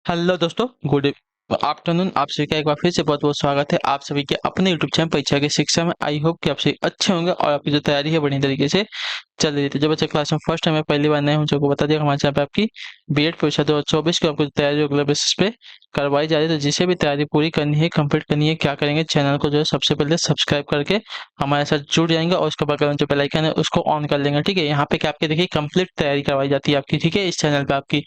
Hello दोस्तों, good afternoon. आप सभी का एक बार फिर से बहुत बहुत स्वागत है आप सभी के अपने यूट्यूब चैनल परीक्षा की शिक्षा में। आई होप कि आप सभी अच्छे होंगे और आपकी जो तैयारी है बढ़िया तरीके से चल रही थी। जो बच्चे क्लास में फर्स्ट टाइम है, पहली बार नए हो, उनको बता दिया हमारे चैनल पे आपकी बीएड परीक्षा 2024 की आपको तैयारी रेगुलर बेसिस पे करवाई जा रही है। तो जिसे भी तैयारी पूरी करनी है, कंप्लीट करनी है, क्या करेंगे, चैनल को जो है सबसे पहले सब्सक्राइब करके हमारे साथ जुड़ जाएंगे और उसके बगल में जो बेल आइकन है उसको ऑन कर लेंगे। ठीक है, यहाँ पे क्या आपकी देखिए कंप्लीट तैयारी करवाई जाती है आपकी। ठीक है, इस चैनल पे आपकी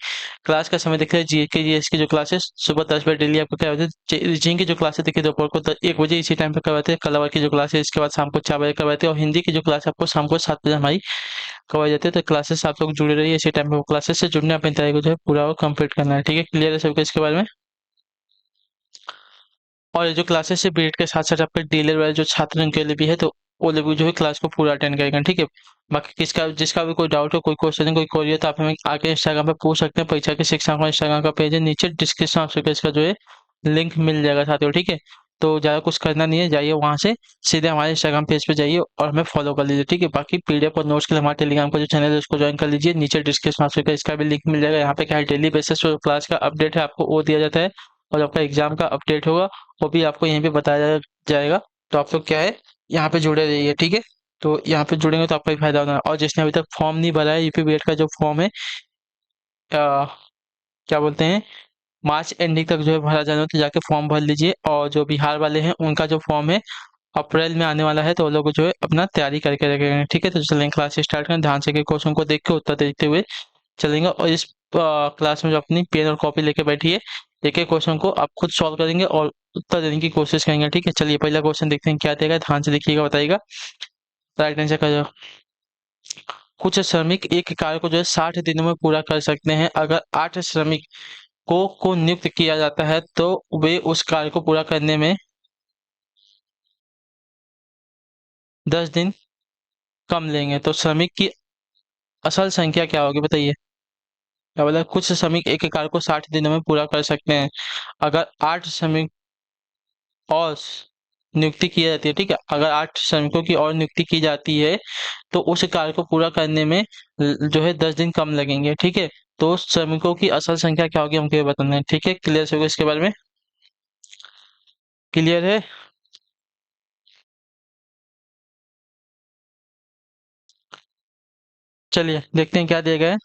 क्लास का समय देखिए, जीके जीएस की जो क्लासेस सुबह 10 बजे डेली आपको क्या होती है, रीजनिंग की जो क्लासेस देखिए दोपहर को 1 बजे इसी टाइम पे करवाते हैं। कलर की जो क्लास है इसके बाद शाम को 4 बजे करवाते हैं और हिंदी की जो क्लास है आपको शाम को 7 बजे हमारी करवाई जाती है। तो क्लासेस आप लोग जुड़े रहिए इसी टाइम पे, क्लासेस से जुड़ने अपनी तैयारी को जो है पूरा और कंप्लीट करना है। ठीक है, क्लियर है सबको इसके बारे में। और ये जो क्लासेस है बीएड के साथ साथ आपके डीलर वाले जो छात्र हैं, उनके लिए भी है, तो वो लोग भी जो है क्लास को पूरा अटेंड करेंगे। ठीक है, बाकी किसका जिसका भी कोई डाउट हो, कोई क्वेश्चन है, कोई क्वेरी हो, तो आप हमें आके इंस्टाग्राम पे पूछ सकते हैं। परीक्षा की शिक्षा का इंस्टाग्राम का पेज है, नीचे डिस्क्रिप्शन ऑप्शन का इसका जो है लिंक मिल जाएगा साथियों। ठीक है, तो ज़्यादा कुछ करना नहीं है, जाइए वहाँ से सीधे हमारे इंस्टाग्राम पेज पे जाइए और हमें फॉलो कर लीजिए। ठीक है, बाकी पीडीएफ और नोट्स के लिए हमारे टेलीग्राम का जो चैनल है उसको ज्वाइन कर लीजिए, नीचे डिस्क्रिप्शन ऑप्शन का इसका भी लिंक मिल जाएगा। यहाँ पे क्या है, डेली बेसिस पे क्लास का अपडेट है आपको वो दिया जाता है, और आपका एग्जाम का अपडेट होगा वो भी आपको यहीं पे बताया जाएगा। तो आप लोग क्या है, यहाँ पे जुड़े रहिए। ठीक है, तो यहाँ पे जुड़ेंगे तो आपका ही फायदा होना है। और जिसने अभी तक फॉर्म नहीं भरा है, यूपी बीएड का जो फॉर्म है, क्या बोलते हैं, मार्च एंडिंग तक जो है भरा जाना है, तो जाके फॉर्म भर लीजिए। और जो बिहार वाले हैं उनका जो फॉर्म है अप्रैल में आने वाला है, तो वो लोग जो है अपना तैयारी करके रखेंगे। ठीक है, तो चलेंगे क्लास स्टार्ट करें, ध्यान से क्वेश्चन को देख के उत्तर देखते हुए चलेंगे। और इस क्लास में जो अपनी पेन और कॉपी लेके बैठिए, एक एक क्वेश्चन को आप खुद सॉल्व करेंगे और उत्तर देने की कोशिश करेंगे। ठीक है, चलिए पहला क्वेश्चन देखते हैं क्या देगा, ध्यान से देखिएगा, बताइएगा। राइट आंसर का कुछ श्रमिक एक कार्य को जो है 60 दिनों में पूरा कर सकते हैं। अगर 8 श्रमिक को नियुक्त किया जाता है तो वे उस कार्य को पूरा करने में 10 दिन कम लेंगे। तो श्रमिक की असल संख्या क्या होगी बताइए। क्या बोला, कुछ श्रमिक एक कार्य को 60 दिनों में पूरा कर सकते हैं। अगर 8 श्रमिक और नियुक्ति की जाती है, ठीक है, अगर 8 श्रमिकों की और नियुक्ति की जाती है तो उस कार्य को पूरा करने में जो है 10 दिन कम लगेंगे। ठीक है, तो श्रमिकों की असल संख्या क्या होगी हमको ये बताना है। ठीक है, क्लियर होगा इसके बारे में, क्लियर है। चलिए देखते हैं क्या दिया गया है।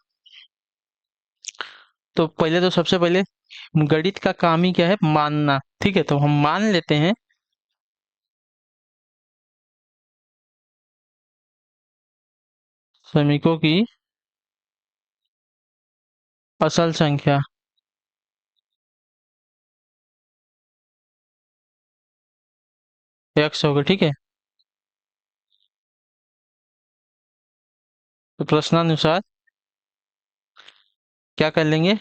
तो पहले तो सबसे पहले गणित का काम ही क्या है, मानना। ठीक है, तो हम मान लेते हैं श्रमिकों की असल संख्या x होगा। ठीक है, तो प्रश्नानुसार क्या कर लेंगे,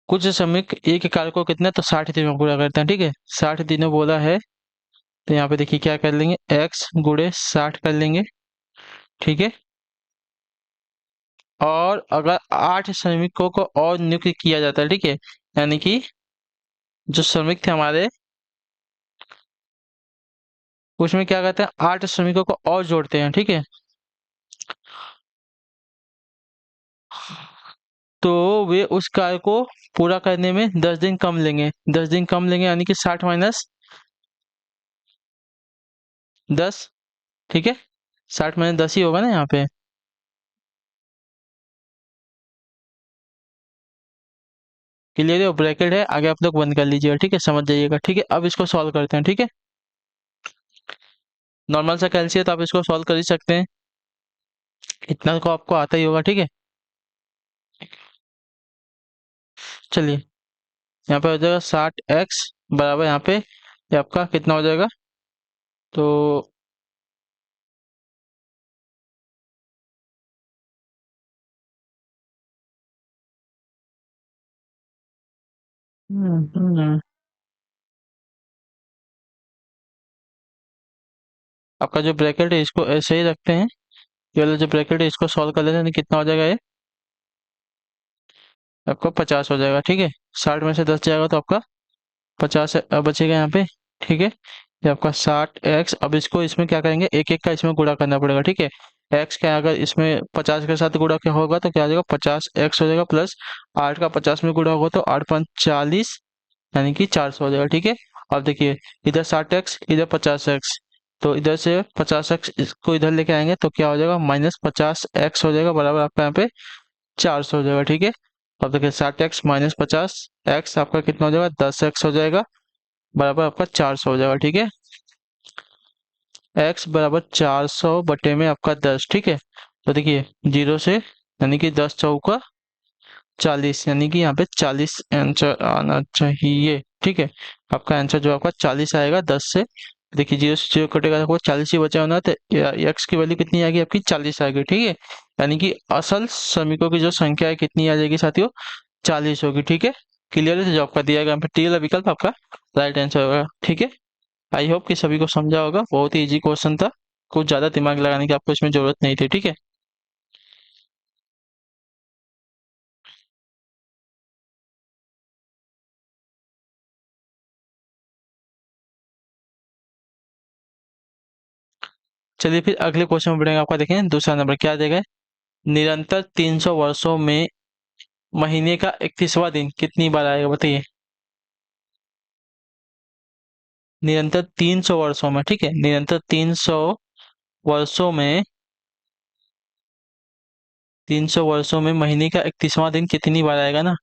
कुछ श्रमिक एक कार्य को कितना, तो 60 दिनों में पूरा करते हैं। ठीक है, 60 दिनों बोला है, तो यहाँ पे देखिए क्या कर लेंगे, x गुड़े 60 कर लेंगे। ठीक है, और अगर 8 श्रमिकों को और नियुक्त किया जाता है, ठीक है, यानी कि जो श्रमिक थे हमारे, उसमें क्या कहते हैं, 8 श्रमिकों को और जोड़ते हैं। ठीक है, तो वे उस कार्य को पूरा करने में 10 दिन कम लेंगे। 10 दिन कम लेंगे यानी कि 60 - 10। ठीक है, 60 - 10 ही होगा ना यहाँ पे। क्लियर है, ब्रैकेट है आगे, आप लोग बंद कर लीजिएगा। ठीक है, समझ जाइएगा। ठीक है, अब इसको सॉल्व करते हैं। ठीक है, नॉर्मल सा कैलसी है तो आप इसको सॉल्व कर ही सकते हैं, इतना को आपको आता ही होगा। ठीक है, चलिए यहाँ पे हो जाएगा 60x बराबर, यहाँ पे ये आपका कितना हो जाएगा, तो आपका जो ब्रैकेट है इसको ऐसे ही रखते हैं, ये वाला जो ब्रैकेट है इसको सॉल्व कर लेते हैं, तो कितना हो जाएगा ये, आपका 50 हो जाएगा। ठीक है, 60 में से 10 जाएगा तो आपका 50 बचेगा यहाँ पे। ठीक है, ये आपका 60x, अब इसको इसमें क्या करेंगे, एक एक का इसमें गुणा करना पड़ेगा। ठीक है, एक्स का अगर इसमें 50 के साथ गुणा क्या होगा तो क्या हो जाएगा, 50x हो जाएगा, प्लस 8 का 50 में गुणा होगा तो 8×5 = 40, यानी कि 400 हो जाएगा। ठीक है, अब देखिए इधर 60x इधर 50x, तो इधर से 50x इसको इधर लेके आएंगे तो क्या हो जाएगा, -50x हो जाएगा, बराबर आपका यहाँ पे 400 हो जाएगा। ठीक है, अब देखिए 60x माइनस 50x आपका कितना हो जाएगा, 10x हो जाएगा, बराबर आपका 400 हो जाएगा। ठीक है, x बराबर 400 बटे में आपका 10। ठीक है, तो देखिए जीरो से यानी कि 10×4 = 40, यानी कि यहाँ पे 40 आंसर आना चाहिए। ठीक है, आपका आंसर जो आपका 40 आएगा 10 से। देखिए जीरो से जीरो कटेगा तो आपको 40 ही बचा होना, तो एक्स की वैल्यू कितनी आएगी, आपकी 40 आएगी। ठीक है, यानी कि असल श्रमिकों की जो संख्या है कितनी आ जाएगी साथियों, 40 होगी। ठीक है, क्लियर है, तो जो आपका दिया गया यहाँ पे टी वाला विकल्प आपका राइट आंसर होगा। ठीक है, आई होप कि सभी को समझा होगा, बहुत ही इजी क्वेश्चन था, कुछ ज्यादा दिमाग लगाने की आपको इसमें जरूरत नहीं थी। ठीक है, चलिए फिर अगले क्वेश्चन में बढ़ेंगे। आपका देखें दूसरा नंबर क्या देगा, निरंतर 300 वर्षों में महीने का 31वां दिन कितनी बार आएगा, बताइए। निरंतर 300 वर्षों में, ठीक है, निरंतर 300 वर्षों में, 300 वर्षों में महीने का 31वां दिन कितनी बार आएगा ना।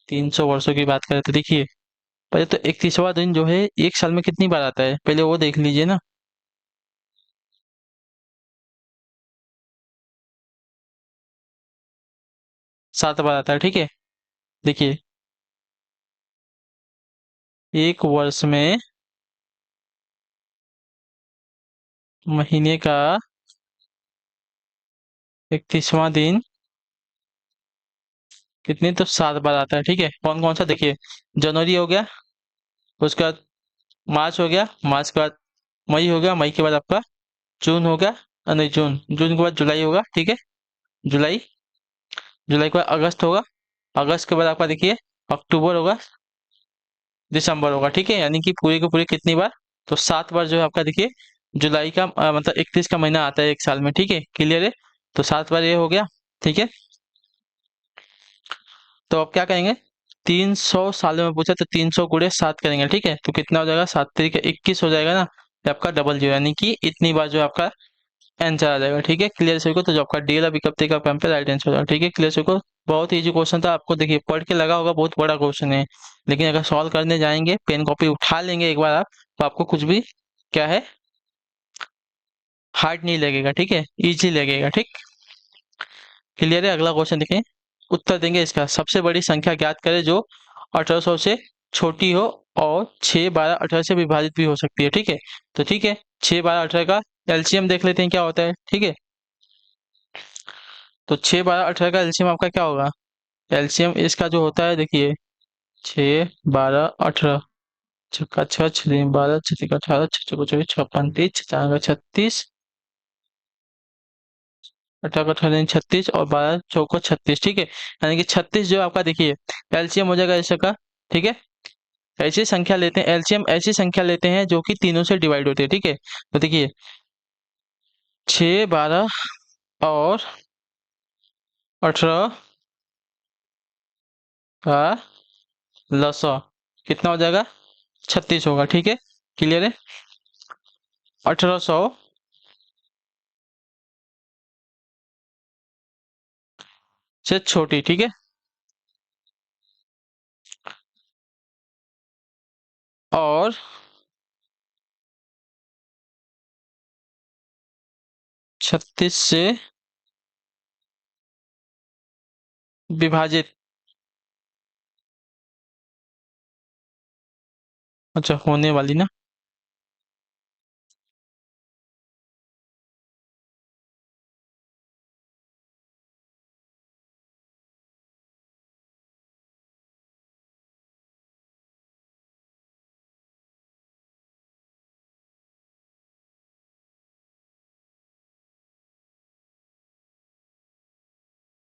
300 वर्षों की बात करें तो देखिए, पहले तो 31वां दिन जो है एक साल में कितनी बार आता है, पहले वो देख लीजिए ना। 7 बार आता है। ठीक है, देखिए एक वर्ष में महीने का 31वां दिन कितने, तो 7 बार आता है। ठीक है, कौन कौन सा, देखिए जनवरी हो गया, उसके बाद मार्च हो गया, मार्च के बाद मई हो गया, मई के बाद आपका जून हो गया, नहीं जून, जून के बाद जुलाई होगा। ठीक है, जुलाई, जुलाई के बाद अगस्त होगा, अगस्त के बाद आपका देखिए अक्टूबर होगा, दिसंबर होगा। ठीक है, यानी कि पूरी के पूरी कितनी बार, तो 7 बार जो है आपका देखिए जुलाई का मतलब 31 का महीना आता है एक साल में। ठीक है, क्लियर है, तो 7 बार ये हो गया। ठीक है, तो अब क्या करेंगे, 300 सालों में पूछा तो 300 × 7 करेंगे। ठीक है, तो कितना हो जाएगा, 7×3 = 21 हो जाएगा ना, ये आपका डबल जीरो, यानी कि इतनी बार जो आपका आंसर आ जाएगा। ठीक है, क्लियर सभी को, तो जो आपका डी वाला विकल्प देगा आपका यहाँ पे राइट आंसर हो जाएगा। ठीक है, क्लियर सभी को, बहुत इजी क्वेश्चन था, आपको देखिए पढ़ के लगा होगा बहुत बड़ा क्वेश्चन है, लेकिन अगर सॉल्व करने जाएंगे, पेन कॉपी उठा लेंगे एक बार आप, तो आपको कुछ भी क्या है, हार्ड नहीं लगेगा। ठीक है, इजी लगेगा। ठीक, क्लियर है, अगला क्वेश्चन देखें, उत्तर देंगे इसका, सबसे बड़ी संख्या ज्ञात करें जो 1800 से छोटी हो और 6, 12, 18 से विभाजित भी हो सकती है। ठीक है, तो ठीक है, 6, 12, 18 का एलसीएम देख लेते हैं क्या होता है। ठीक है, तो 6, 12, 18 का एलसीएम आपका क्या होगा, एलसीएम इसका जो होता है देखिए, 6, 12, 18, छक्का 6, 6 12, 6 18, 6 चौको 24, 6 35, 6 चार 36, 18 18 36 और 12 चौको 36। ठीक है, यानी कि 36 जो आपका देखिए एलसीएम हो जाएगा इसका। ठीक है, ऐसी संख्या लेते हैं, एलसीएम ऐसी संख्या लेते हैं जो कि तीनों से डिवाइड होती है। ठीक है, तो देखिए 6, 12 और 18 का लसा कितना हो जाएगा, 36 होगा। ठीक है, क्लियर है, 1800 से छोटी। ठीक है, और 36 से विभाजित, अच्छा होने वाली ना,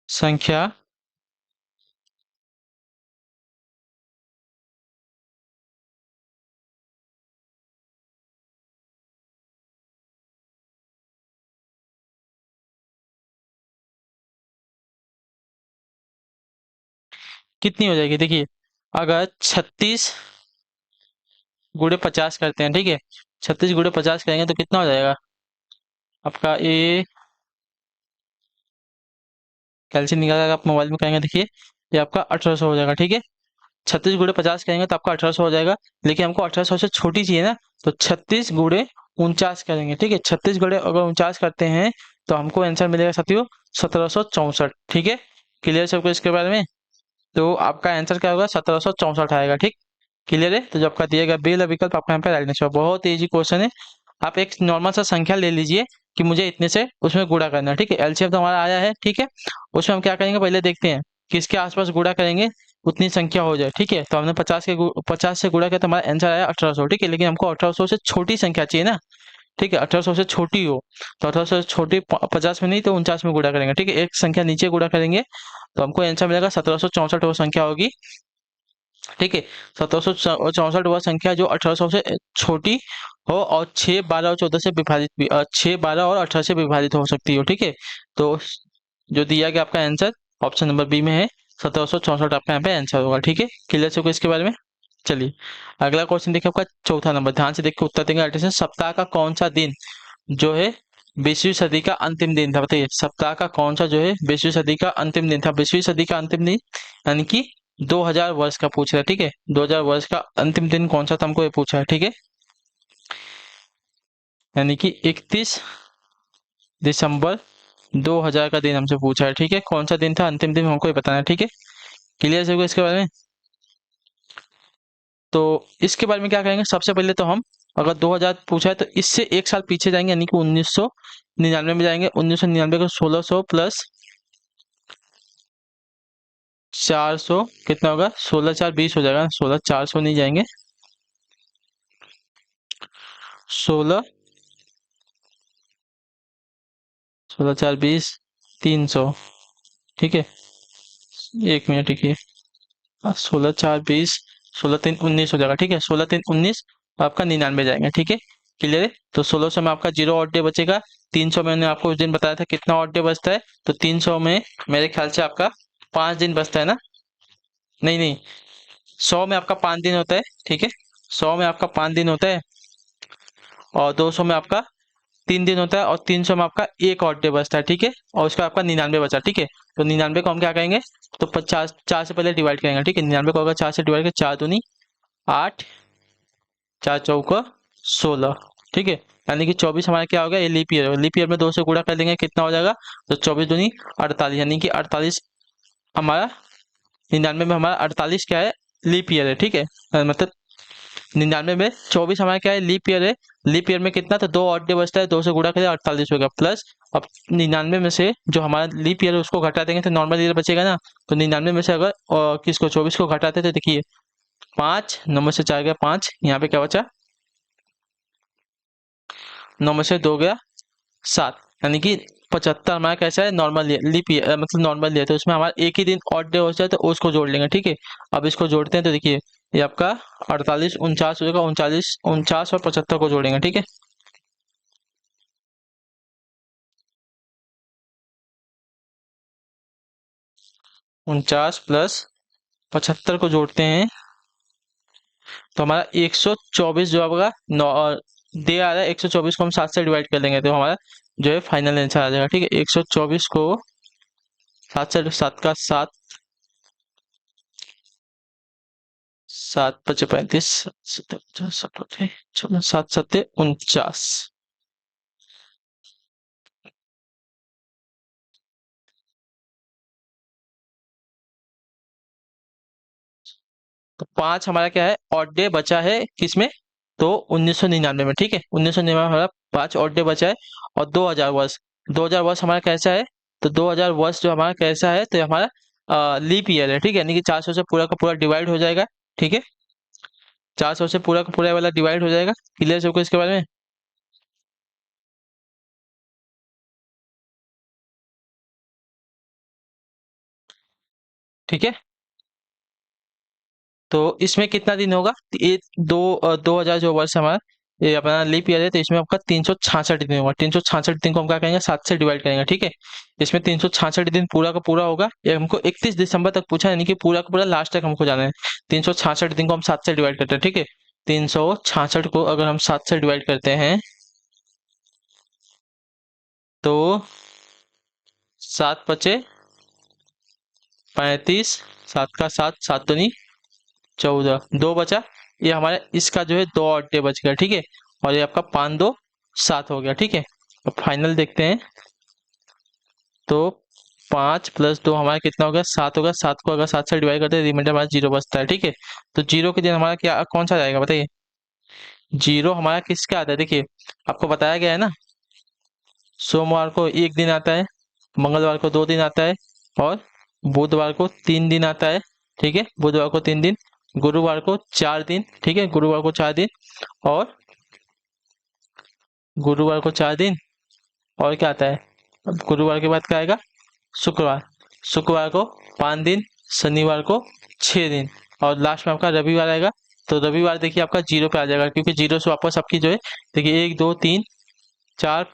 संख्या कितनी हो जाएगी देखिए, अगर 36 गुणे 50 करते हैं, ठीक है, 36 गुणे 50 करेंगे तो कितना हो जाएगा आपका, ये कैलकुलेशन निकालेगा आप मोबाइल में करेंगे, देखिए ये आपका 1800 हो जाएगा, ठीक है। 36 गुणे 50 करेंगे तो आपका 1800 हो जाएगा, लेकिन हमको 1800 से छोटी चाहिए ना, तो 36 गुणे 49 करेंगे, ठीक है। 36 गुणे अगर 49 करते हैं तो हमको आंसर मिलेगा साथियों 1764, ठीक है। क्लियर सबको इसके बारे में? तो आपका आंसर क्या होगा, 1764 आएगा, ठीक। क्लियर है? तो जो आपका दिया गया बी वाला विकल्प आपका यहाँ पे राइट आंसर, बहुत इजी क्वेश्चन है। आप एक नॉर्मल सा संख्या ले लीजिए कि मुझे इतने से उसमें गुणा करना है, ठीक है। एलसीएम तो हमारा आया है, ठीक है। उसमें हम क्या करेंगे, पहले देखते हैं किसके आसपास गुणा करेंगे उतनी संख्या हो जाए, ठीक है। तो हमने 50 से गुणा किया तो हमारा आंसर आया 1800, ठीक है। लेकिन हमको 1800 से छोटी संख्या चाहिए ना, ठीक है। 1800 से छोटी हो, तो 1800 से छोटी 50 में नहीं तो 49 में गुणा करेंगे, ठीक है। एक संख्या नीचे गुणा करेंगे तो हमको आंसर मिलेगा 1764, वो संख्या होगी, ठीक है। 1764 वह संख्या जो 1800 से छोटी हो और 6, 12 और 14 से विभाजित भी 6, 12 और 18 से विभाजित हो सकती हो, ठीक है। तो जो दिया गया आपका आंसर ऑप्शन नंबर बी में है, 1764 आपका यहाँ पे आंसर होगा, ठीक है। क्लियर से इसके बारे में? चलिए अगला क्वेश्चन देखिए, आपका चौथा नंबर, ध्यान से देख के उत्तर देंगे। अल्टेशन, सप्ताह का कौन सा दिन जो है 20वीं सदी का अंतिम दिन था, बताइए सप्ताह का कौन सा जो है 20वीं सदी का अंतिम दिन था। 20वीं सदी का अंतिम दिन यानी कि 2000 वर्ष का पूछ रहा है, ठीक है। 2000 वर्ष का अंतिम दिन कौन सा था हमको ये पूछा है, ठीक है। यानी कि 31 दिसंबर 2000 का दिन हमसे पूछा है, ठीक है। कौन सा दिन था अंतिम दिन हमको ये बताना है, ठीक है। क्लियर है इसके बारे में? तो इसके बारे में क्या करेंगे, सबसे पहले तो हम अगर 2000 पूछा है तो इससे एक साल पीछे जाएंगे, यानी कि 1999 में जाएंगे। 1999 को 1600 प्लस 400 कितना होगा, 16 4 20 हो जाएगा। 16 400 नहीं जाएंगे, 16 16 4 20 300, ठीक है। एक मिनट, ठीक है। 16 4 20 16 3 19 हो जाएगा, ठीक है। 16 3 19 आपका 99 जाएंगे, ठीक है। क्लियर है? तो 1600 में आपका 0 ऑड डे बचेगा। 300 में मैंने आपको उस दिन बताया था कितना ऑड डे बचता है, तो 300 में मेरे ख्याल से आपका 5 दिन बचता है ना। नहीं नहीं, 100 में आपका 5 दिन होता है, ठीक है। 100 में आपका 5 दिन होता है, और 200 में आपका 3 दिन होता है, और 300 में आपका एक और डे बचता है, ठीक है। और उसका आपका 99 बचा, ठीक है। तो 99 को हम क्या करेंगे, तो 50 4 से पहले डिवाइड करेंगे, ठीक है। 99 को अगर 4 से डिवाइड करें, 4 दूनी 8, 4 चौका 16, ठीक है। यानी कि 24 हमारा क्या हो गया, ये लीप ईयर है। लीप ईयर में 2 से गुणा कर देंगे, कितना हो जाएगा, तो 24 दूनी 48, यानी कि 48 हमारा 99 में हमारा 48 क्या है, लीप ईयर है, ठीक है। मतलब 99 में 24 हमारा क्या है, लीप ईयर है। लीप ईयर में कितना, तो 2 ऑड डे बचता है, 2 से गुणा करें 48 हो गया, प्लस अब 99 में से जो हमारा लीप ईयर है उसको घटा देंगे तो नॉर्मल ईयर बचेगा ना। तो 99 में से अगर किसको 24 को घटाते तो देखिए 5 9 में से 4 गया 5, यहाँ पे क्या बचा, 9 में से 2 गया 7, यानी कि 75 हमारा कैसा है, नॉर्मल लीप ईयर, मतलब नॉर्मल ईयर। तो उसमें हमारा एक ही दिन ऑड डे हो जाए तो उसको जोड़ लेंगे, ठीक है। अब इसको जोड़ते हैं तो देखिए ये आपका 48 49 हो जाएगा, 39 49 और 75 को जोड़ेंगे, ठीक है। 49 प्लस 75 को जोड़ते हैं तो हमारा 124 जो आपका दे आ रहा है। 124 को हम 7 से डिवाइड कर लेंगे तो हमारा जो है फाइनल आंसर आ जाएगा, ठीक है। 124 को 7 से 7 का 7, 7 5 35 7 7 49। तो 5 हमारा क्या है, ऑड डे बचा है किसमें, तो 1999 में, ठीक है। 1999 हमारा 5 ऑड डे बचा है, और 2000 वर्ष, 2000 वर्ष हमारा कैसा है, तो 2000 वर्ष जो हमारा कैसा है, तो ये हमारा लीप ईयर है, ठीक है। यानी कि 400 से पूरा का पूरा डिवाइड हो जाएगा, ठीक है। 400 से पूरा का पूरा वाला डिवाइड हो जाएगा। क्लियर सबको इसके बारे में? ठीक है। तो इसमें कितना दिन होगा, ये 2000 जो वर्ष है हमारा, ये अपना लीप ईयर है तो इसमें आपका 366 दिन होगा। 366 दिन को हम क्या करेंगे, 7 से डिवाइड करेंगे, ठीक है। इसमें 366 दिन पूरा का पूरा होगा। ये हमको 31 दिसंबर तक पूछा, यानी कि पूरा का पूरा लास्ट तक हमको जाना है। 366 दिन को हम 7 से डिवाइड करते हैं, ठीक है। 366 को अगर हम 7 से डिवाइड करते हैं तो 7 × 5 = 35, 7 का 7, 7 दूनी 14, 2 बचा। ये हमारा इसका जो है 2 और डे बच गया, ठीक है। और ये आपका 5 2 7 हो गया, ठीक है। अब फाइनल देखते हैं तो 5 + 2 हमारा कितना हो गया, 7 होगा। 7 को अगर 7 से डिवाइड करते हैं रिमाइंडर हमारा 0 बचता है, ठीक है। तो 0 के दिन हमारा क्या कौन सा जाएगा बताइए। 0 हमारा किसका आता है, देखिए आपको बताया गया है ना, सोमवार को 1 दिन आता है, मंगलवार को 2 दिन आता है, और बुधवार को 3 दिन आता है, ठीक है। बुधवार को 3 दिन, गुरुवार को 4 दिन, ठीक है। गुरुवार को 4 दिन, और गुरुवार को 4 दिन, और क्या आता है, अब गुरुवार के बाद क्या आएगा, शुक्रवार। शुक्रवार को 5 दिन, शनिवार को 6 दिन, और लास्ट में आपका रविवार आएगा। तो रविवार देखिए आपका 0 पे आ जाएगा, क्योंकि 0 से वापस आपकी जो है, देखिए 1 2 3 4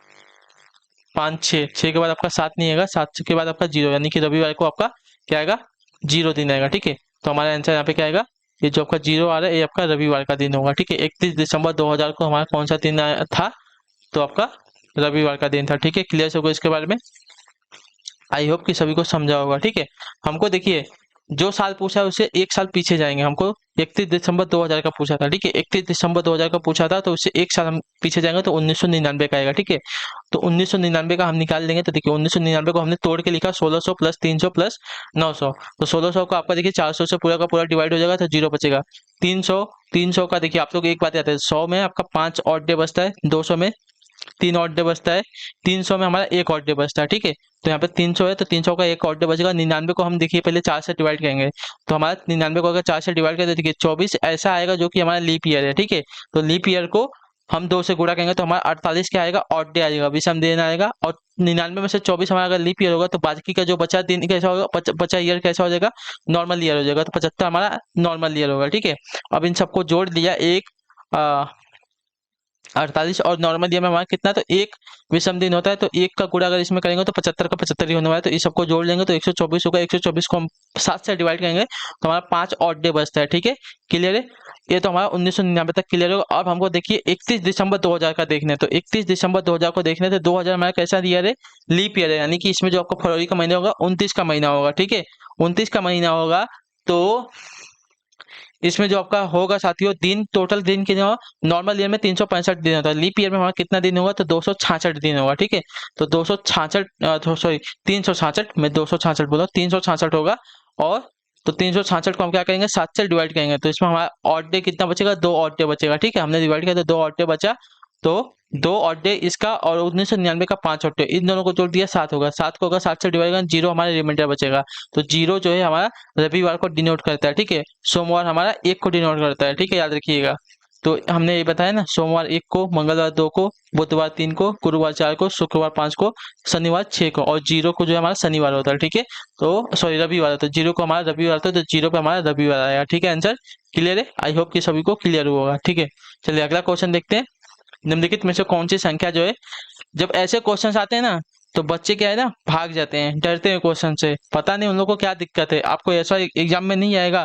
5 6, 6 के बाद आपका 7 नहीं आएगा, 7 के बाद आपका 0, यानी कि रविवार को आपका क्या आएगा, 0 दिन आएगा, ठीक है। तो हमारा आंसर यहाँ पे क्या आएगा, ये जो आपका 0 आ रहा है ये आपका रविवार का दिन होगा, ठीक है। 31 दिसंबर 2000 को हमारा कौन सा दिन था, तो आपका रविवार का दिन था, ठीक है। क्लियर होगा इसके बारे में। आई होप कि सभी को समझा होगा, ठीक है। हमको देखिए जो साल पूछा है उससे 1 साल पीछे जाएंगे। हमको 31 दिसंबर 2000 का पूछा था, ठीक है। 31 दिसंबर 2000 का पूछा था, तो उससे 1 साल हम पीछे जाएंगे तो 1999 का आएगा, ठीक है। तो 1999 का हम निकाल लेंगे। तो देखिए 1999 को हमने तोड़ के लिखा 1600 + 300 + 900। तो 1600 को आपका देखिए 400 से पूरा का पूरा डिवाइड हो जाएगा तो 0 बचेगा। 300 का देखिए आप लोग एक बात याद है, 100 में आपका 5 ऑड डे बचता है, 200 में 3 ऑड डे बचता है, 300 में हमारा 1 ऑड डे बचता है, ठीक है। तो यहाँ पे 300 है तो 300 का 1 ऑड डे बचेगा। 99 को हम देखिए पहले 4 से डिवाइड करेंगे, तो हमारा 99 को अगर 4 से डिवाइड करें तो देखिए 24 ऐसा आएगा जो कि हमारा लीप ईयर है, ठीक है। तो लीप ईयर को हम 2 से गुणा करेंगे तो हमारा 48 क्या आएगा, ऑड डे आएगा, विषम दिन आएगा। और 99 में से 24 हमारा अगर लीप ईयर होगा तो बाकी का जो बचा दिन कैसा होगा, बचा ईयर कैसा हो जाएगा, नॉर्मल ईयर हो जाएगा। तो 75 हमारा नॉर्मल ईयर होगा, ठीक है। अब इन सबको जोड़ दिया, एक 48 और नॉर्मल ईयर में हमारा कितना, तो एक विषम दिन होता है, तो एक का गुणा अगर इसमें करेंगे तो 75 का 75 ही होने वाला है। तो इस सबको जोड़ लेंगे तो 124 होगा। 124 को हम 7 से डिवाइड करेंगे तो हमारा 5 ऑड डे बचता है, ठीक है। क्लियर है, ये तो हमारा 1999 तक क्लियर होगा। अब हमको देखिए 31 दिसंबर 2000 का देखना है, तो 31 दिसंबर 2000 को देखने तो 2000 हमारा कैसा ईयर है, लीप ईयर है, यानी कि इसमें जो आपको फरवरी का महीना होगा 29 का महीना होगा, ठीक है। 29 का महीना होगा तो इसमें जो आपका होगा साथियों दिन, टोटल दिन के जो नॉर्मल ईयर में 365 दिन होता है, लीप ईयर में हमारा कितना दिन होगा, तो 266 दिन होगा, ठीक है। तो 266 सॉरी 366 में 266 बोला, 366 होगा। और तो 366 को हम क्या करेंगे, 7 से डिवाइड करेंगे तो इसमें हमारा ऑड डे कितना बचेगा, 2 ऑड डे बचेगा, ठीक है। हमने डिवाइड किया तो 2 ऑड डे बचा, तो 2 ऑड डे इसका, और 1999 का 5 ऑड डे, इन दोनों को जोड़ दिया 7 होगा। 7 को अगर 7 से डिवाइड करें 0 हमारे रिमाइंडर बचेगा। तो 0 जो है हमारा रविवार को डिनोट करता है, ठीक है। सोमवार हमारा 1 को डिनोट करता है, ठीक है, याद रखिएगा। तो हमने ये बताया ना, सोमवार 1 को, मंगलवार 2 को, बुधवार 3 को, गुरुवार 4 को, शुक्रवार 5 को, शनिवार 6 को, और 0 को जो है हमारा शनिवार होता है, ठीक है। तो सॉरी रविवार, तो 0 को हमारा रविवार होता है, तो 0 पे हमारा रविवार आएगा, ठीक है। आंसर क्लियर है, आई होप कि सभी को क्लियर होगा, ठीक है। चलिए अगला क्वेश्चन देखते हैं। निम्नलिखित में से कौन सी संख्या जो है, जब ऐसे क्वेश्चंस आते हैं ना तो बच्चे क्या है ना, भाग जाते हैं, डरते हैं क्वेश्चन से, पता नहीं उन लोगों को क्या दिक्कत है। आपको ऐसा एग्जाम में नहीं आएगा,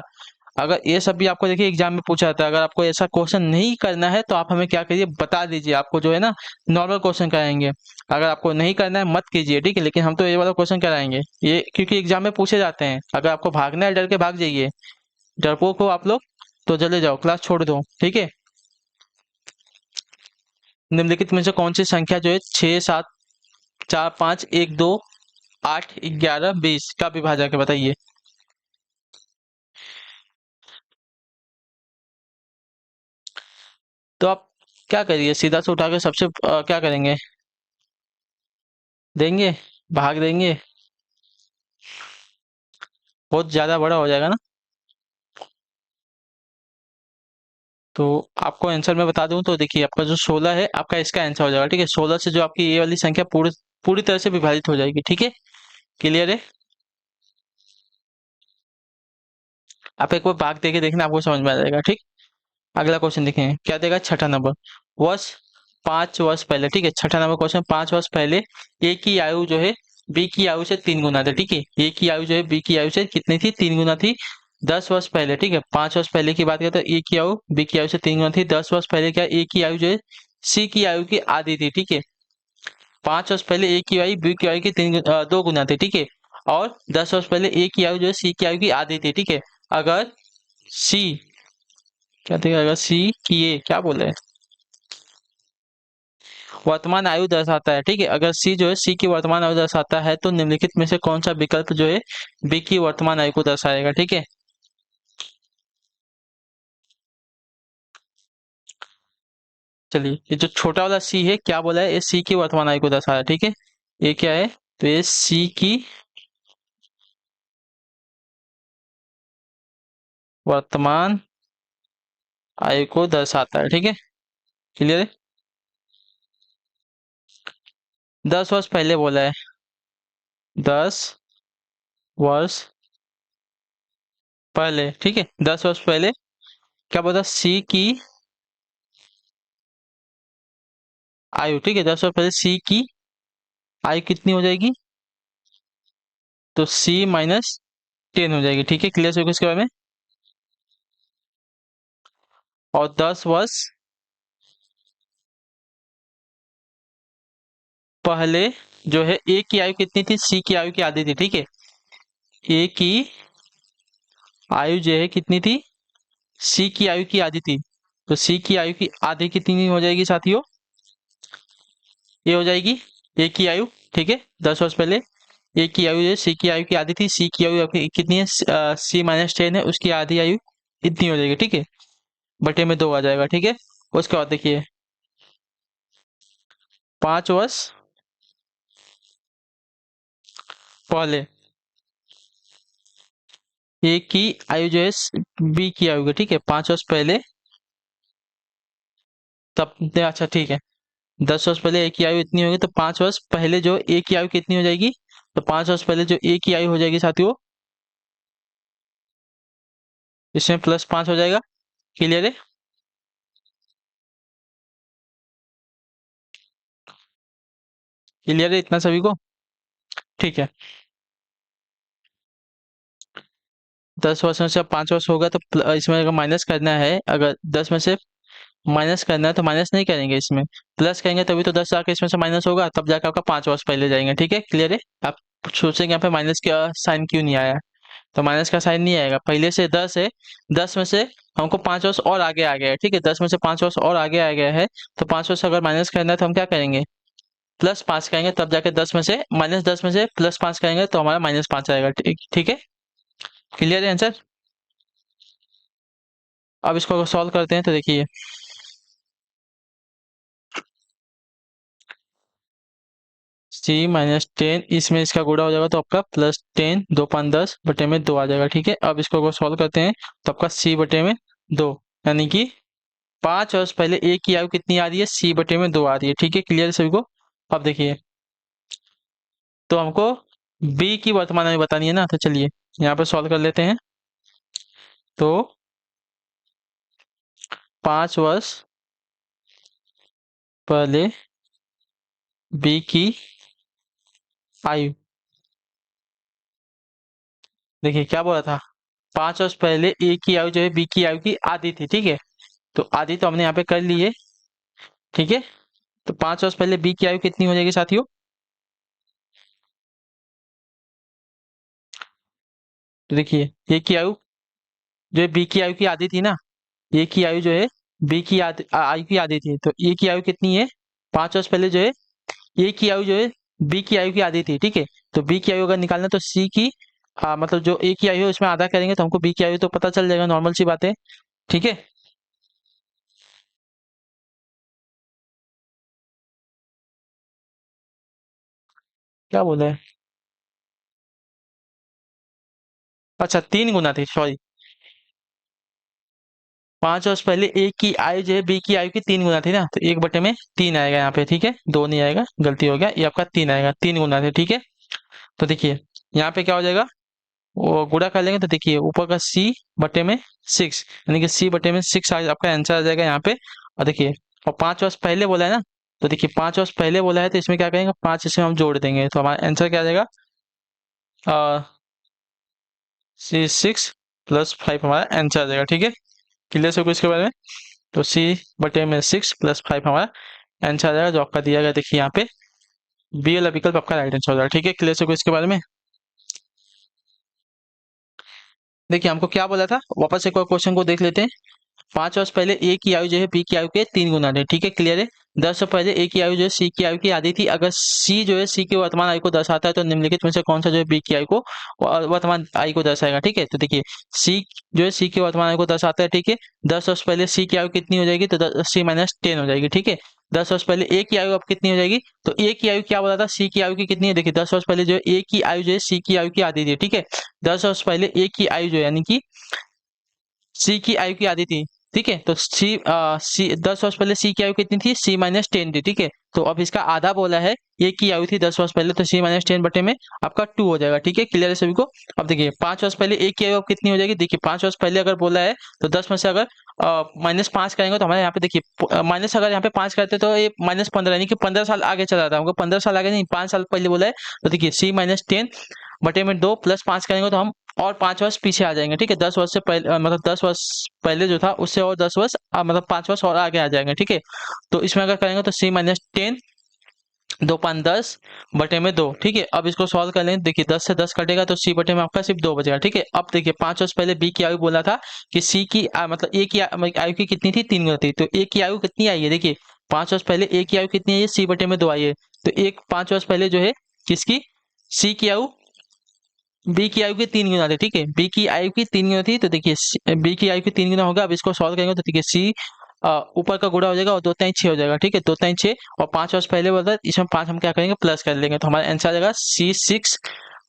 अगर ये सब भी आपको देखिए एग्जाम में पूछा जाता है, अगर आपको ऐसा क्वेश्चन नहीं करना है तो आप हमें क्या करिए, बता दीजिए, आपको जो है ना नॉर्मल क्वेश्चन कराएंगे। अगर आपको नहीं करना है मत कीजिए, ठीक है, लेकिन हम तो ये वाला क्वेश्चन कराएंगे, ये क्योंकि एग्जाम में पूछे जाते हैं। अगर आपको भागना है डर के भाग जाइए, डरपोक हो आप लोग तो चले जाओ, क्लास छोड़ दो, ठीक है। निम्नलिखित में से कौन सी संख्या जो है 6 7 4 5 1 2 8 11 20 का विभाजक है, बताइए। तो आप क्या करिए, सीधा से उठा के सबसे क्या करेंगे, देंगे, भाग देंगे, बहुत ज्यादा बड़ा हो जाएगा ना। तो आपको आंसर मैं बता दूं तो देखिए आपका जो 16 है आपका इसका आंसर हो जाएगा, ठीक है। 16 से जो आपकी ये वाली संख्या पूरी पूरी तरह से विभाजित हो जाएगी, ठीक है। क्लियर है, आप एक बार भाग देके देखना, आपको समझ में आ जाएगा, ठीक। अगला क्वेश्चन देखें क्या देगा, छठा नंबर। वर्ष 5 वर्ष पहले, ठीक है, छठा नंबर क्वेश्चन, 5 वर्ष पहले ए की आयु जो है बी की आयु से 3 गुना थी, ठीक है। ए की आयु जो है बी की आयु से कितनी थी, 3 गुना थी। 10 वर्ष पहले, ठीक है, 5 वर्ष पहले की बात करें तो ए की आयु बी की आयु से 3 गुना थी। 10 वर्ष पहले क्या, ए की आयु जो है सी की आयु की आधी थी, ठीक है। 5 वर्ष पहले ए की आयु बी की आयु की 2 गुना थी, ठीक है। और 10 वर्ष पहले ए की आयु जो है सी की आयु की आधी थी, ठीक है। अगर सी, क्या देगा, अगर सी की ए क्या बोले, वर्तमान आयु दर्शाता है, ठीक है। अगर सी जो है सी की वर्तमान आयु दर्शाता है तो निम्नलिखित में से कौन सा विकल्प जो है बी की वर्तमान आयु को दर्शाएगा, ठीक है। चलिए, ये जो छोटा वाला सी है क्या बोला है, ये सी की वर्तमान आयु को दर्शा रहा है, ठीक है। ये क्या है, तो ये सी की वर्तमान आयु को दर्शाता है, ठीक है। क्लियर है। 10 वर्ष पहले बोला है, 10 वर्ष पहले, ठीक है। 10 वर्ष पहले क्या बोला, सी की आयु, ठीक है। 10 वर्ष पहले सी की आयु कितनी हो जाएगी, तो C-10 हो जाएगी, ठीक है। क्लियर से इसके बारे में। और 10 वर्ष पहले जो है ए की आयु कितनी थी, सी की आयु की आधी थी, ठीक है। ए की आयु जो है कितनी थी, सी की आयु की आधी थी। तो सी की आयु की आधी कितनी हो जाएगी साथियों, ये हो जाएगी ए की आयु, ठीक है। 10 वर्ष पहले ए की आयु जो है सी की आयु की आधी थी, सी की आयु आपकी कितनी है, C-10 है, उसकी आधी आयु इतनी हो जाएगी, ठीक है। बटे में 2 आ जाएगा, ठीक है। उसके बाद देखिए 5 वर्ष पहले ए की आयु जो है बी की आयु की, ठीक है। 5 वर्ष पहले तब, अच्छा ठीक है, 10 वर्ष पहले ए की आयु इतनी होगी, तो 5 वर्ष पहले जो ए की आयु कितनी हो जाएगी, तो 5 वर्ष पहले जो ए की आयु हो जाएगी साथियों, इसमें +5 हो जाएगा। क्लियर है। क्लियर है इतना सभी को, ठीक है। 10 वर्ष में से अब 5 वर्ष होगा तो इसमें अगर माइनस करना है, अगर 10 में से माइनस करना है तो माइनस नहीं करेंगे, इसमें प्लस करेंगे, तभी तो 10 जाके इसमें से माइनस होगा, तब जाकर आपका 5 वर्ष पहले जाएंगे, ठीक है। क्लियर है। आप सोचेंगे यहाँ पे माइनस का साइन क्यों नहीं आया, तो माइनस का साइन नहीं आएगा, पहले से 10 है, 10 में से हमको 5 वर्ष और आगे आ गया है, ठीक है। 10 में से 5 वर्ष और आगे आ गया है, तो 5 वर्ष अगर माइनस करना है तो हम क्या करेंगे, +5 करेंगे, तब जाके 10 में से -10 में से +5 करेंगे तो हमारा -5 आएगा, ठीक ठीक है। क्लियर है आंसर। अब इसको अगर सॉल्व करते हैं तो देखिए C-10 इसमें इसका गुणा हो जाएगा तो आपका +10, 2 5 10 बटे में 2 आ जाएगा, ठीक है। अब इसको अगर सॉल्व करते हैं तो आपका C बटे में 2, यानी कि 5 वर्ष पहले ए की आयु कितनी आ रही है, C बटे में 2 आ रही है, ठीक है। क्लियर है सभी को। अब देखिए, तो हमको बी की वर्तमान आयु बतानी है ना, तो चलिए यहाँ पे सॉल्व कर लेते हैं। तो 5 वर्ष पहले बी की आयु, देखिए क्या बोला था, 5 वर्ष पहले ए की आयु जो है बी की आयु की आधी थी, ठीक है। तो आधी तो हमने यहाँ पे कर ली है, ठीक है। तो 5 वर्ष पहले बी की आयु कितनी हो जाएगी साथियों, तो देखिए ए की आयु जो है बी की आयु की आधी थी ना, ए की आयु जो है बी की आयु की आधी थी, तो ए की आयु कितनी है, 5 वर्ष पहले जो है ए की आयु जो है बी की आयु की आधी थी, ठीक है। तो बी की आयु अगर निकालना है तो सी की मतलब जो ए की आयु है उसमें आधा करेंगे तो हमको बी की आयु तो पता चल जाएगा, नॉर्मल सी बात है, ठीक है। क्या बोला है, अच्छा 3 गुना थी, सॉरी। 5 वर्ष पहले ए की आयु जो है बी की आयु की 3 गुना थी ना, तो 1/3 आएगा यहाँ पे, ठीक है। 2 नहीं आएगा, गलती हो गया, ये आपका 3 आएगा, 3 गुना थे, ठीक है। तो देखिए यहाँ पे क्या हो जाएगा, वो गुणा कर लेंगे तो देखिए ऊपर का सी बटे में 6, यानी कि सी बटे में 6 आपका आंसर आ जाएगा यहाँ पे। और देखिए, और 5 वर्ष पहले बोला है ना, तो देखिए 5 वर्ष पहले बोला है तो इसमें क्या करेंगे, 5 इसमें हम जोड़ देंगे तो हमारा आंसर क्या आ जाएगा, सी 6 + 5 हमारा आंसर आ जाएगा। ठीक है, क्लियर से इसके बारे में। तो सी बटे में 6 + 5 हमारा आंसर आ जाएगा, जो आपका दिया गया देखिए यहाँ पे बी वाला विकल्प आपका राइट आंसर हो जाएगा। ठीक है, क्लियर से इसके बारे में। देखिए हमको क्या बोला था, वापस एक बार क्वेश्चन को देख लेते हैं। 5 वर्ष पहले ए की आयु जो है बी की आयु के 3 गुना है। ठीक है, क्लियर है। 10 वर्ष पहले ए की आयु जो है सी की आयु की आधी थी। अगर सी जो है सी की वर्तमान आयु को दर्शाता है तो निम्नलिखित में से कौन सा जो है बी की आयु को वर्तमान आयु को दर्शाएगा। ठीक है, तो देखिए सी जो है सी की वर्तमान आयु को दर्शाता है। ठीक है, 10 वर्ष पहले सी की आयु कितनी हो जाएगी, तो C - 10 हो जाएगी। ठीक है, 10 वर्ष पहले ए की आयु अब कितनी हो जाएगी, तो ए की आयु क्या बोला था, सी की आयु की कितनी है। देखिए 10 वर्ष पहले जो है ए की आयु जो है सी की आयु की आधी थी। ठीक है, 10 वर्ष पहले ए की आयु जो है यानी कि सी की आयु की आधी थी। ठीक है, तो सी 10 वर्ष पहले सी की आयु कितनी थी, C - 10 थी। ठीक है, तो अब इसका आधा बोला है, ए की आयु थी 10 वर्ष पहले, तो C - 10 बटे में आपका 2 हो जाएगा। ठीक है, क्लियर है सभी को। अब देखिए 5 वर्ष पहले ए की आयु अब कितनी हो जाएगी, देखिए 5 वर्ष पहले अगर बोला है तो 10 में से अगर -5 करेंगे तो हमारे यहाँ पे देखिए माइनस, अगर यहाँ पे 5 करते तो ये -15 यानी कि 15 साल आगे चला जाता है। हमको 15 साल आगे नहीं, 5 साल पहले बोला है। तो देखिए C - 10 बटे में 2 + 5 करेंगे तो हम और 5 वर्ष पीछे आ जाएंगे। ठीक है, 10 वर्ष से पहले मतलब 10 वर्ष पहले जो था उससे और 10 वर्ष मतलब 5 वर्ष और आगे आ जाएंगे। ठीक है, तो इसमें अगर करेंगे तो C - 10 2 5 10 बटे में 2। ठीक है, अब इसको सॉल्व कर लेंगे। देखिए 10 से 10 कटेगा तो सी बटे में आपका सिर्फ 2 बचेगा। ठीक है, अब देखिए 5 वर्ष पहले बी की आयु बोला था कि सी की मतलब ए की आयु की कितनी थी, 3 गुना थी। तो ए की आयु कितनी आई है, देखिए 5 वर्ष पहले ए की आयु कितनी आई है, सी बटे में 2 आई है। तो एक 5 वर्ष पहले जो है किसकी, सी की आयु बी की आयु की 3 गुना थी। ठीक है, बी की आयु की 3 गुना थी, तो देखिए बी की आयु की 3 गुना होगा। अब इसको सॉल्व करेंगे तो देखिए सी ऊपर का गुणा हो जाएगा और 2 3 6 हो जाएगा। ठीक है, 2 3 6 और 5 वर्ष पहले बोला था, इसमें 5 हम क्या करेंगे प्लस कर लेंगे तो हमारा आंसर आ जाएगा C6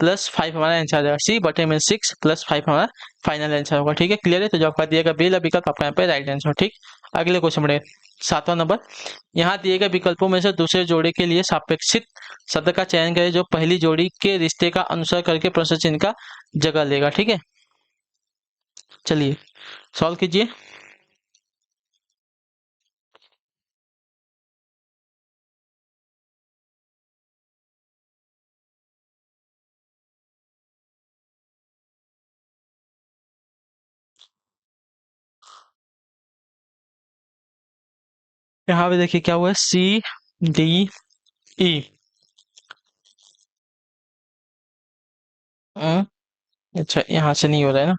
+ 5 हमारा आंसर आ जाएगा। सी बटे में 6 + 5 हमारा फाइनल आंसर होगा। ठीक है, क्लियर है। तो जो आपका दिएगा बी विकल्प आपका यहाँ पे राइट आंसर। ठीक, अगले क्वेश्चन बढ़े 7वां नंबर। यहाँ दिए गए विकल्पों में से दूसरे जोड़े के लिए सापेक्षित शब्द का चयन करें जो पहली जोड़ी के रिश्ते का अनुसरण करके प्रश्न चिन्ह का जगह लेगा। ठीक है, चलिए सॉल्व कीजिए। यहाँ पे देखिए क्या हुआ है, C D E। अच्छा यहाँ से नहीं हो रहा है ना।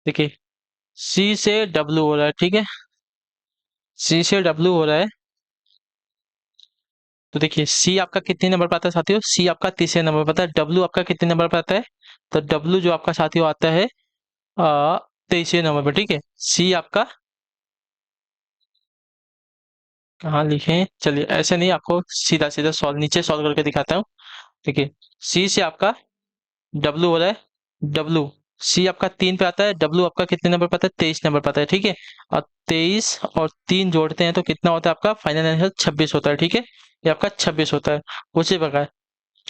देखिए सी से डब्ल्यू हो रहा है। ठीक है, सी से डब्ल्यू हो रहा है, तो देखिए सी आपका कितने नंबर पर आता है साथियों, सी आपका तीसरे नंबर पर आता है। डब्ल्यू आपका कितने नंबर पर आता है, तो डब्ल्यू जो आपका साथियों आता है 23वें नंबर पर। ठीक है, सी आपका कहाँ लिखे हैं? चलिए ऐसे नहीं, आपको सीधा सीधा सॉल्व नीचे सॉल्व करके दिखाता हूँ। देखिए सी से आपका डब्ल्यू हो रहा है, डब्ल्यू सी आपका 3 पे आता है, डब्ल्यू आपका कितने नंबर पे आता है, 23 नंबर पे आता है। ठीक है, और 23 और 3 जोड़ते हैं तो कितना होता है आपका फाइनल आंसर 26 होता है। ठीक है, ये आपका 26 होता है। उसी प्रकार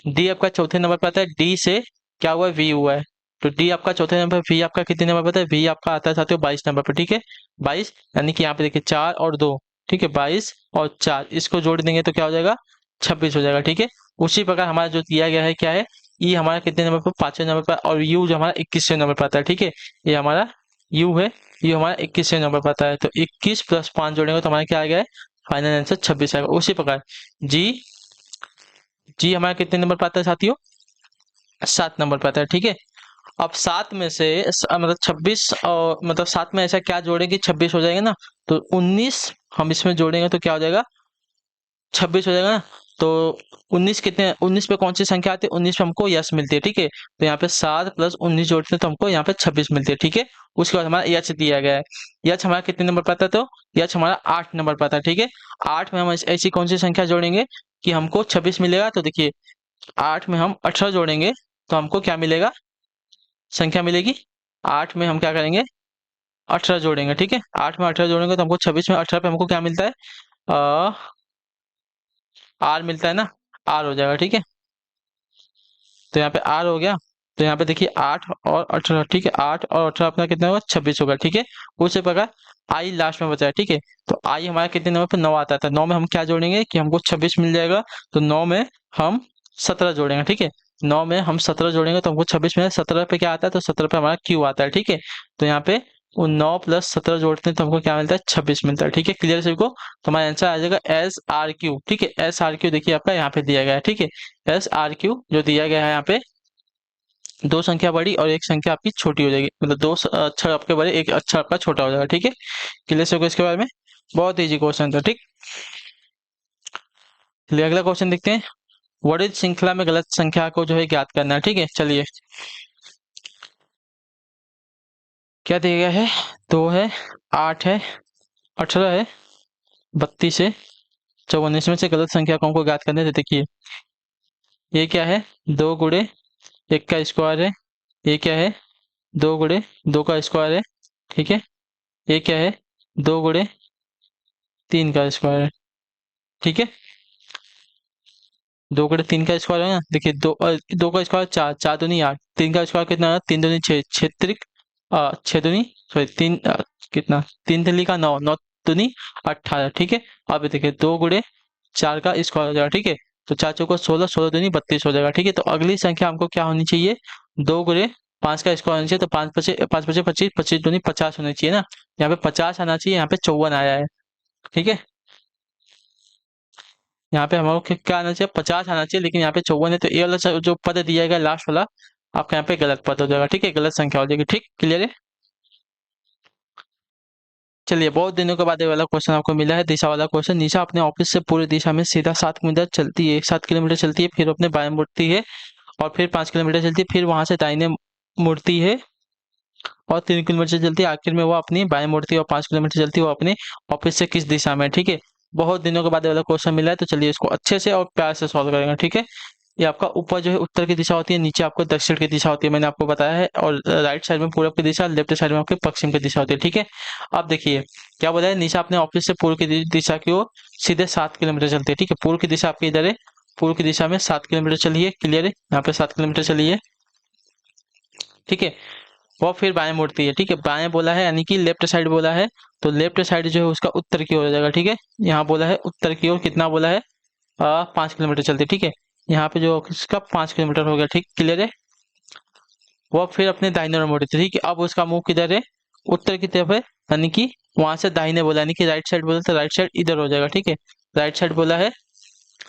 डी आपका चौथे नंबर पे आता है, डी से क्या हुआ है, वी हुआ है। तो डी आपका चौथे नंबर पे, वी आपका कितने नंबर पे आता है, वी आपका आता है साथियों 22 नंबर पे। ठीक है, 22 यानी कि यहाँ पे देखिए 4 और 2। ठीक है, 22 और 4 इसको जोड़ देंगे तो क्या हो जाएगा, 26 हो जाएगा। ठीक है, उसी प्रकार हमारा जो दिया गया है क्या है, ई हमारा कितने नंबर पर, 5वें नंबर पर, और यू जो हमारा 21वें नंबर पर आता है। ठीक है, ये हमारा यू है, यू हमारा 21वें नंबर पर आता है। तो 21 + 5 जोड़ेंगे तो हमारा क्या आ गया है, फाइनल आंसर 26 आएगा। उसी प्रकार जी, जी हमारा कितने नंबर पर आता है साथियों, 7 नंबर पर आता है। ठीक है, अब 7 में से मतलब 26 और मतलब 7 में ऐसा क्या जोड़ेंगे 26 हो जाएगा ना, तो 19 हम इसमें जोड़ेंगे तो क्या हो जाएगा, 26 हो जाएगा ना। तो 19 कितने, 19 पे कौन सी संख्या आती है, 19 पे हमको यश मिलती है, ठीक है। तो यहाँ पे 7 प्लस 19 जोड़ते हैं तो हमको यहाँ पे 26 मिलती है, ठीक है। उसके बाद हमारा यच दिया गया है। यच हमारा कितने नंबर पर आता है, तो यच हमारा 8 नंबर पर आता है, ठीक है। 8 में हम ऐसी कौन सी संख्या जोड़ेंगे कि हमको 26 मिलेगा, तो देखिए 8 में हम 18 जोड़ेंगे तो हमको क्या मिलेगा, संख्या मिलेगी। 8 में हम क्या करेंगे, 18 जोड़ेंगे, ठीक है। 8 में 18 जोड़ेंगे तो हमको 26 में 18 पे हमको क्या मिलता है, आर मिलता है ना, आर हो जाएगा, ठीक है। तो यहाँ पे आर हो गया। तो यहाँ पे देखिए 8 और 18, ठीक है। 8 और 18 अपना कितना होगा, 26 होगा, ठीक है। उसी प्रकार आई लास्ट में बचा है, ठीक है। तो आई हमारा कितने नंबर पे, 9 आता था। 9 में हम क्या जोड़ेंगे कि हमको 26 मिल जाएगा, तो 9 में हम 17 जोड़ेंगे, ठीक है। 9 में हम 17 जोड़ेंगे तो हमको 26 में 17 पे क्या आता है, तो 17 पे हमारा क्यू आता है, ठीक है। तो यहाँ पे वो 9 प्लस 17 जोड़ते हैं तो हमको क्या मिलता है, 26 मिलता है, ठीक है। क्लियर सभी को। तो हमारा आंसर आ जाएगा एस आर क्यू, ठीक है। एस आर क्यू देखिए आपका यहाँ पे दिया गया है, ठीक है। एस आर क्यू जो दिया गया है यहाँ पे, दो संख्या बड़ी और एक संख्या आपकी छोटी हो जाएगी, मतलब दो अक्षर आपके बड़े, एक अक्षर आपका छोटा हो जाएगा, ठीक है। क्लियर से होगा इसके बारे में, बहुत इजी क्वेश्चन था, ठीक। चलिए अगला क्वेश्चन देखते हैं। वर्णित श्रृंखला में गलत संख्या को जो है ज्ञात करना है, ठीक है। चलिए क्या दिया गया है, 2 है, 8 है, 18 है, 32 है, 54, इसमें से गलत संख्या को हमको ज्ञात करना है। तो देखिए ये क्या है, 2 गुणे 1 का स्क्वायर है। ये क्या है, 2 गुणे 2 का स्क्वायर है, ठीक है। ये क्या है, 2 गुणे 3 का स्क्वायर है, ठीक है। 2 गुणे 3 का स्क्वायर है ना, देखिए 2 का स्क्वायर 4, 4 दूनी 8, 3 का स्क्वायर कितना है, 3 दूनी 6, 6 त्रिक 6 दूनी सॉरी 3 कितना, 3 तिल्ली का 9, 9 दूनी 18, ठीक है। अब देखिए 2 गुणे 4 का स्क्वायर हो जाएगा, ठीक है। तो 4 चौका 16, 16 दूनी 32 हो जाएगा, ठीक है। तो अगली संख्या हमको क्या होनी चाहिए, 2 गुणे 5 का स्क्वायर होना चाहिए। तो 5 पचे 5 पचे 25, 25 दूनी 50 होना चाहिए ना। यहाँ पे 50 आना चाहिए, यहाँ पे 54 आया है, ठीक है। यहाँ पे हमारे को क्या आना चाहिए, 50 आना चाहिए, लेकिन यहाँ पे 54 है। तो ये वाला जो पद दिया गया लास्ट वाला आपका यहाँ पे गलत पद हो जाएगा, ठीक है। गलत संख्या हो जाएगी, ठीक। क्लियर है। चलिए बहुत दिनों के बाद ये वाला क्वेश्चन आपको मिला है, दिशा वाला क्वेश्चन। निशा अपने ऑफिस से पूरी दिशा में सीधा 7 मीटर चलती है, 7 किलोमीटर चलती है, फिर अपने बाएं मुड़ती है और फिर 5 किलोमीटर चलती है, फिर वहां से दाहिने मुड़ती है और 3 किलोमीटर चलती है। आखिर में वो अपनी बाएं मुड़ती है और 5 किलोमीटर चलती है, वो अपने ऑफिस से किस दिशा में है, ठीक है। बहुत दिनों के बाद ये वाला क्वेश्चन मिला है, तो चलिए इसको अच्छे से और प्यार से सॉल्व करेंगे, ठीक है। ये आपका ऊपर जो है उत्तर की दिशा होती है, नीचे आपको दक्षिण की दिशा होती है, मैंने आपको बताया है। और राइट साइड में पूरब की दिशा, लेफ्ट साइड में आपके पश्चिम की दिशा होती है, ठीक है। अब देखिए क्या बोला है, निशा अपने ऑफिस से पूर्व की दिशा की ओर सीधे 7 किलोमीटर चलती है, ठीक है। पूर्व की दिशा आपकी इधर है, पूर्व की दिशा में 7 किलोमीटर चलिए, क्लियर है। यहाँ पे 7 किलोमीटर चलिए, ठीक है। वो फिर बाएं मुड़ती है, ठीक है। बाएं बोला है यानी कि लेफ्ट साइड बोला है, तो लेफ्ट साइड जो है उसका उत्तर की ओर हो जाएगा, ठीक है। यहाँ बोला है उत्तर की ओर, कितना बोला है, 5 किलोमीटर चलते, ठीक है। यहाँ पे जो इसका 5 किलोमीटर हो गया, ठीक। क्लियर है। वो फिर अपने दाहिने ओर मुड़ी थी, ठीक है। अब उसका मुंह किधर है, उत्तर की तरफ है, यानी कि वहां से दाहिने बोला, यानी कि राइट साइड बोला तो राइट साइड इधर हो जाएगा, ठीक है। राइट साइड बोला है,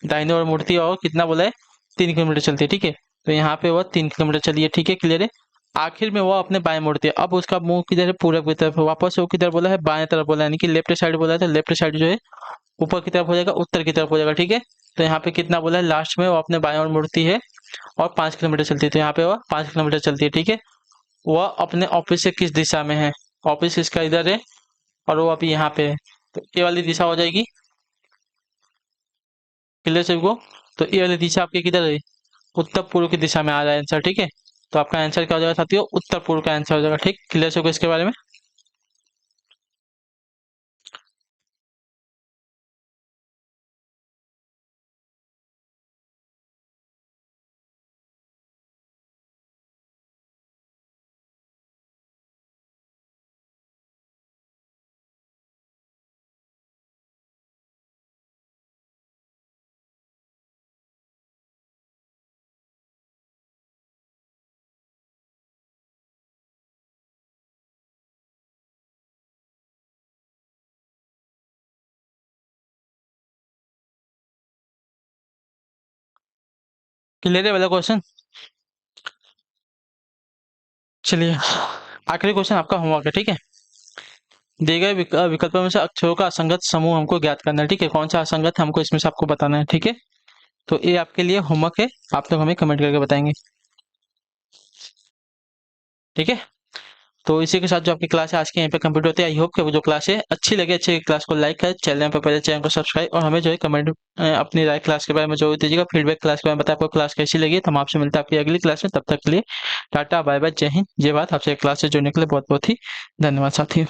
दाहिने ओर मुड़ती है और कितना बोला है, 3 किलोमीटर चलती है, ठीक है। तो यहाँ पे वो 3 किलोमीटर चली है, ठीक है। क्लियर है। आखिर में वो अपने बाएं मुड़ती है। अब उसका मुंह किधर है, पूरब की तरफ है। वापस वो किधर बोला है, बाएं तरफ बोला है, यानी कि लेफ्ट साइड बोला है, तो लेफ्ट साइड जो है ऊपर की तरफ हो जाएगा, उत्तर की तरफ हो जाएगा, ठीक है। तो यहाँ पे कितना बोला है, लास्ट में वो अपने बाएं ओर मुड़ती है और 5 किलोमीटर चलती है, तो यहाँ पे वह 5 किलोमीटर चलती है, ठीक है। वह अपने ऑफिस से किस दिशा में है, ऑफिस इसका इधर है और वो अभी यहाँ पे है, तो ये वाली दिशा हो जाएगी। क्लियर सभी को। तो ये वाली दिशा आपकी किधर है, उत्तर पूर्व की दिशा में आ रहा है आंसर, ठीक है। तो आपका आंसर क्या हो जाएगा साथियों, उत्तर पूर्व का आंसर हो जाएगा, ठीक। क्लियर सभी को इसके बारे में। क्लियर है वाला क्वेश्चन। चलिए आखिरी क्वेश्चन आपका होमवर्क है, ठीक है। दिए गए विकल्पों में से अक्षरों का असंगत समूह हमको ज्ञात करना है, ठीक है। कौन सा असंगत है हमको इसमें से आपको बताना है, ठीक है। तो ये आपके लिए होमवर्क है, आप लोग हमें कमेंट करके बताएंगे। ठीक है, तो इसी के साथ जो आपकी क्लास है आज की यहीं पे कंप्लीट होती है। आई होप कि वो जो क्लास है अच्छी लगे, अच्छी क्लास को लाइक करें, चैनल पर पहले चैनल को सब्सक्राइब, और हमें जो है कमेंट अपनी राय क्लास के बारे में जो दीजिएगा, फीडबैक क्लास के बारे में बताएं आपको क्लास कैसी लगी। तो हम आपसे मिलते हैं आपकी अगली क्लास में, तब तक के लिए टाटा बाय बाय, जय हिंद जय भारत। आपसे क्लास से जुड़ने के लिए बहुत बहुत ही धन्यवाद साथियों।